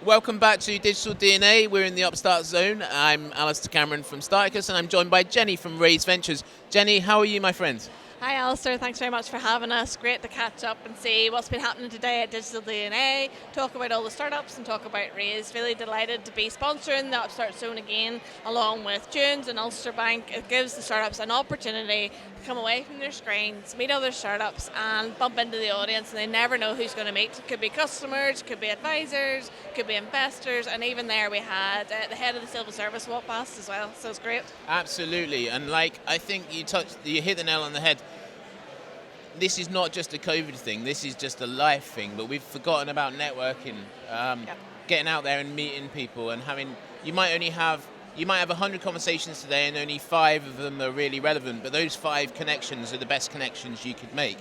Welcome back to Digital DNA. We're in the Upstart Zone. I'm Alistair Cameron from Starticus, and I'm joined by Jenny from Raise Ventures. Jenny, how are you, my friend? Hi Alistair, thanks very much for having us. Great to catch up and see what's been happening today at Digital DNA, talk about all the startups and talk about Raise. Really delighted to be sponsoring the Upstart Zone again, along with Dunes and Ulster Bank. It gives the startups an opportunity to come away from their screens, meet other startups and bump into the audience, and they never know who's going to meet. It could be customers, could be advisors, could be investors, and even there we had the head of the civil service walk past as well, so it's great. Absolutely, and I think you hit the nail on the head. This is not just a COVID thing, this is just a life thing, but we've forgotten about networking, getting out there and meeting people and you might have 100 conversations today and only 5 of them are really relevant, but those 5 connections are the best connections you could make.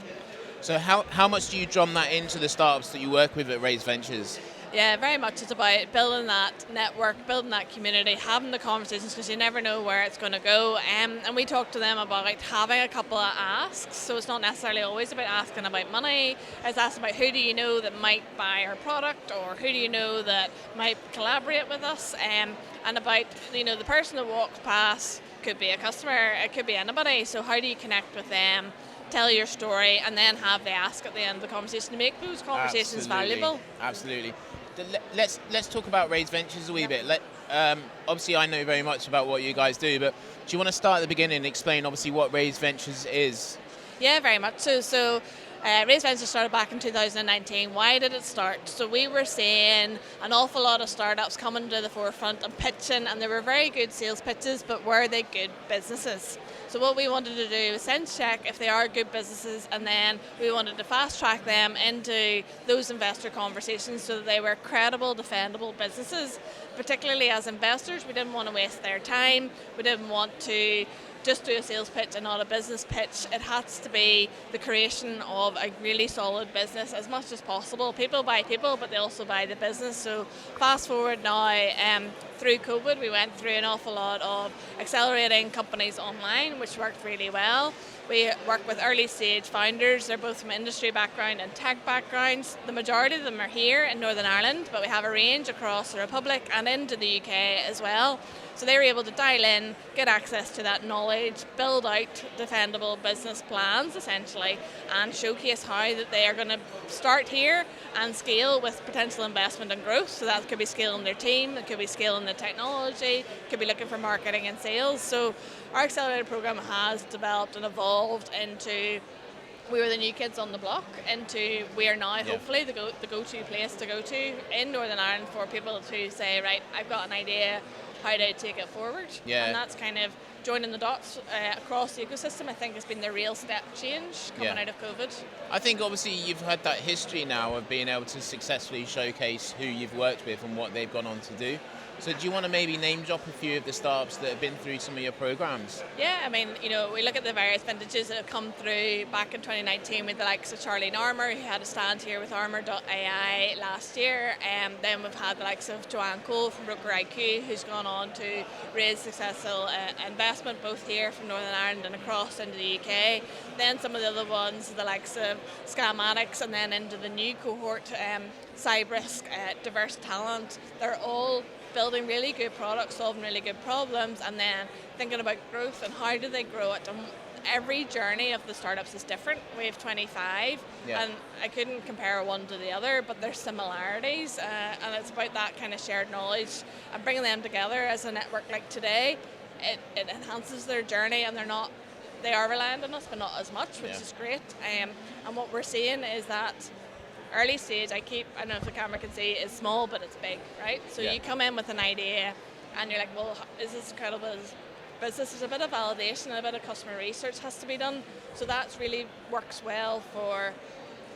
So how much do you drum that into the startups that you work with at Raise Ventures? Yeah, very much it's about building that network, building that community, having the conversations, because you never know where it's going to go. And we talk to them about having a couple of asks. So it's not necessarily always about asking about money. It's asking about who do you know that might buy our product, or who do you know that might collaborate with us. And about the person that walks past could be a customer, it could be anybody. So how do you connect with them? Tell your story, and then have the ask at the end of the conversation to make those conversations valuable. Absolutely. Let's talk about Raise Ventures a wee bit. Obviously, I know very much about what you guys do, but do you want to start at the beginning and explain obviously what Raise Ventures is? Yeah, very much so. Raise Ventures started back in 2019. Why did it start? So we were seeing an awful lot of startups coming to the forefront and pitching, and they were very good sales pitches, but were they good businesses? So what we wanted to do was sense check if they are good businesses, and then we wanted to fast track them into those investor conversations so that they were credible, defendable businesses. Particularly as investors, we didn't want to waste their time. We didn't want to just do a sales pitch and not a business pitch. It has to be the creation of a really solid business as much as possible. People buy people, but they also buy the business. So fast forward now, through COVID, we went through an awful lot of accelerating companies online, which worked really well. We work with early stage founders. They're both from industry background and tech backgrounds. The majority of them are here in Northern Ireland, but we have a range across the Republic and into the UK as well. So they were able to dial in, get access to that knowledge, build out defendable business plans essentially, and showcase how that they are going to start here and scale with potential investment and growth. So that could be scaling their team, it could be scaling the technology, it could be looking for marketing and sales. So our accelerator program has developed and evolved into we were the new kids on the block, into we are now hopefully the go-to place to go to in Northern Ireland for people to say, right, I've got an idea, how do I take it forward? Yeah. And that's kind of joining the dots across the ecosystem. I think has been the real step change coming out of COVID. I think obviously you've had that history now of being able to successfully showcase who you've worked with and what they've gone on to do. So do you want to maybe name drop a few of the startups that have been through some of your programs? Yeah, I mean, we look at the various vintages that have come through back in 2019 with the likes of Charlie Armour, who had a stand here with Armour.ai last year. Then we've had the likes of Joanne Cole from Broker IQ, who's gone on to raise successful investment both here from Northern Ireland and across into the UK. Then some of the other ones, the likes of Scamatics, and then into the new cohort, Cybrisk, Diverse Talent. They're all building really good products, solving really good problems, and then thinking about growth and how do they grow it. And every journey of the startups is different. We have 25, and I couldn't compare one to the other, but there's similarities, and it's about that kind of shared knowledge and bringing them together as a network like today. It enhances their journey, and they are reliant on us, but not as much, which is great. And what we're seeing is that early stage, I don't know if the camera can see, is small, but it's big, right? So you come in with an idea and you're like, well, is this credible business? There's a bit of validation and a bit of customer research has to be done. So that really works well for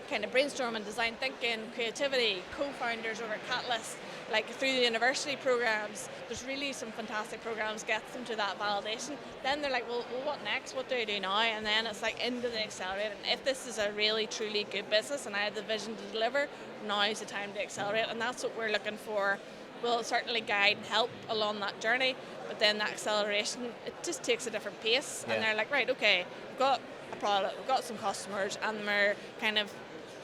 kind of brainstorming, design thinking, creativity, co-founders over at Catalyst, like through the university programs. There's really some fantastic programs, gets them to that validation. Then they're like, well, what next? What do I do now? And then it's like into the accelerator. And if this is a really, truly good business and I have the vision to deliver, now is the time to accelerate. And that's what we're looking for. We'll certainly guide and help along that journey, but then that acceleration, it just takes a different pace. And they're like, right, okay, we've got a product, we've got some customers, and we're kind of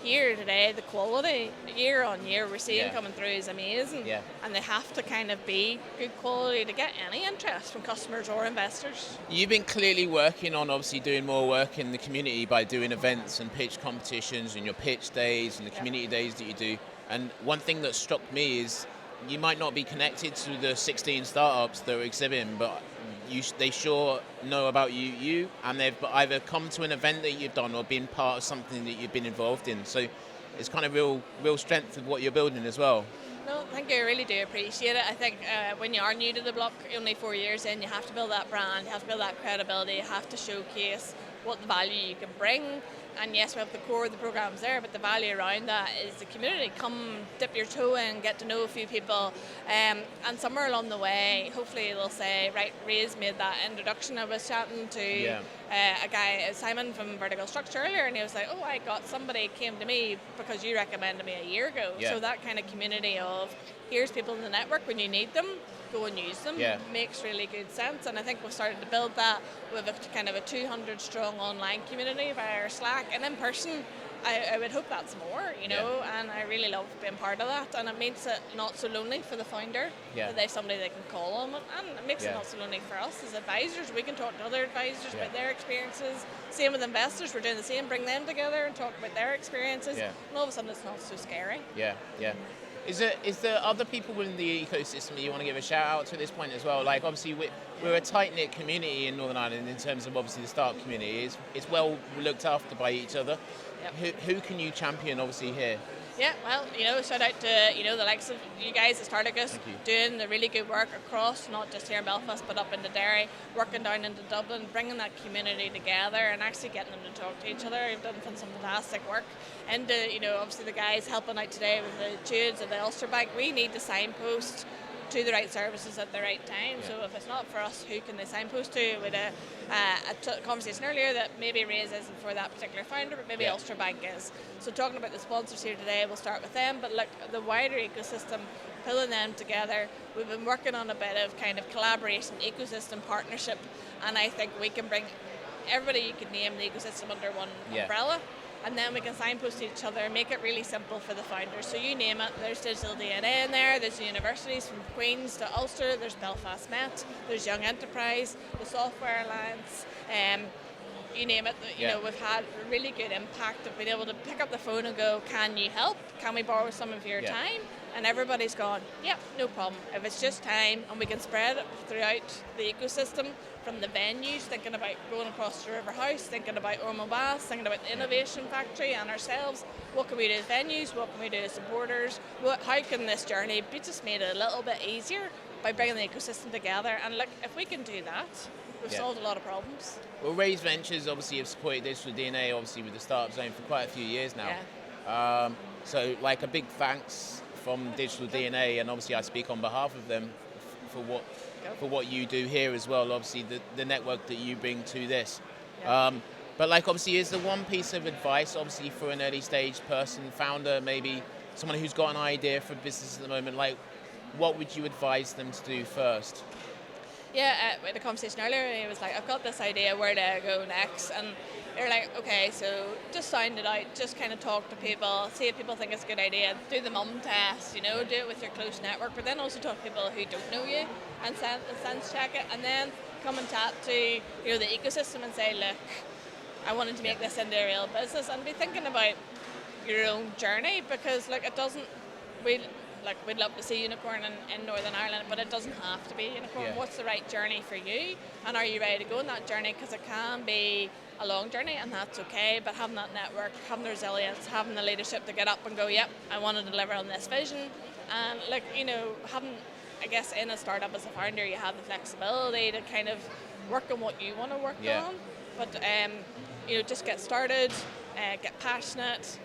here today, the quality year on year we're seeing coming through is amazing. Yeah. And they have to kind of be good quality to get any interest from customers or investors. You've been clearly working on obviously doing more work in the community by doing events and pitch competitions and your pitch days and the community days that you do. And one thing that struck me is you might not be connected to the 16 startups that are exhibiting, but they sure know about you, and they've either come to an event that you've done or been part of something that you've been involved in. So it's kind of real strength of what you're building as well. No, thank you. I really do appreciate it. I think when you are new to the block, only 4 years in, you have to build that brand, you have to build that credibility, you have to showcase what the value you can bring. And yes, we have the core of the programs there, but the value around that is the community. Come dip your toe in, get to know a few people, and somewhere along the way, hopefully they'll say, right, Ray's made that introduction. I was chatting to a guy, Simon from Vertical Structure earlier, and he was like, oh, somebody came to me because you recommended me a year ago. So that kind of community of, here's people in the network when you need them, go and use them, makes really good sense. And I think we've started to build that with a kind of a 200 strong online community via our Slack, and in person I would hope that's more, and I really love being part of that, and it makes it not so lonely for the founder that they have somebody they can call on, and it makes it not so lonely for us as advisors. We can talk to other advisors about their experiences. Same with investors, we're doing the same, bring them together and talk about their experiences, and all of a sudden it's not so scary. Is there other people within the ecosystem that you want to give a shout out to at this point as well? Like obviously we're a tight-knit community in Northern Ireland in terms of obviously the startup community. It's well looked after by each other. Who can you champion obviously here? Yeah, well, shout out to, the likes of you guys at Starticus doing the really good work across, not just here in Belfast, but up into Derry, working down into Dublin, bringing that community together and actually getting them to talk to each other. You've done some fantastic work. And, obviously the guys helping out today with the Judes and the Ulster Bank, we need to signpost to the right services at the right time. So if it's not for us, who can they signpost to? We had a conversation earlier that maybe Raise isn't for that particular founder, but maybe Ulster Bank is. So talking about the sponsors here today, we'll start with them, but look, the wider ecosystem, pulling them together. We've been working on a bit of kind of collaboration, ecosystem partnership, and I think we can bring everybody you can name the ecosystem under one umbrella. And then we can signpost to each other, make it really simple for the founders. So you name it, there's Digital DNA in there, there's the universities from Queen's to Ulster, there's Belfast Met, there's Young Enterprise, the Software Alliance, you name it. We've had a really good impact of being able to pick up the phone and go, can you help? Can we borrow some of your time? And everybody's gone, no problem. If it's just time and we can spread it throughout the ecosystem, from the venues, thinking about going across the River House, thinking about Ormo Bass, thinking about the Innovation Factory and ourselves. What can we do as venues? What can we do as supporters? How can this journey be just made a little bit easier by bringing the ecosystem together? And look, if we can do that, we've solved a lot of problems. Well, Raise Ventures obviously have supported Digital DNA obviously with the Startup Zone for quite a few years now. So like a big thanks from Digital DNA, and obviously I speak on behalf of them for what you do here as well, obviously the network that you bring to this. But like obviously is there one piece of advice obviously for an early stage person, founder, maybe someone who's got an idea for business at the moment, like what would you advise them to do first? We had a conversation earlier and he was like, I've got this idea, where do I go next? And they're like, okay, so just sound it out, just kind of talk to people, see if people think it's a good idea, do the mum test, do it with your close network, but then also talk to people who don't know you and sense check it, and then come and chat to the ecosystem and say, look, I wanted to make this into a real business, and be thinking about your own journey, because we'd love to see unicorn in Northern Ireland, but it doesn't have to be unicorn. What's the right journey for you, and are you ready to go on that journey? Because it can be a long journey, and that's okay, but having that network, having the resilience, having the leadership to get up and go, I want to deliver on this vision. And having, I guess, in a startup as a founder, you have the flexibility to kind of work on what you want to work on, but just get started, get passionate,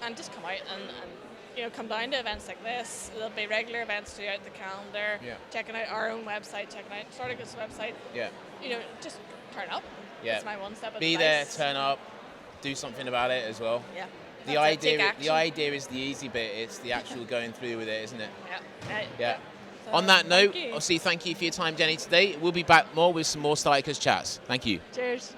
and just come out and come down to events like this. There'll be regular events throughout the calendar. Checking out our own website, checking out Starticus website. Just turn up. That's my one step advice. Be there, turn up, do something about it as well. The idea is the easy bit. It's the actual going through with it, isn't it? So on that note, obviously, thank you for your time, Jenny, today. We'll be back more with some more Starticus chats. Thank you. Cheers.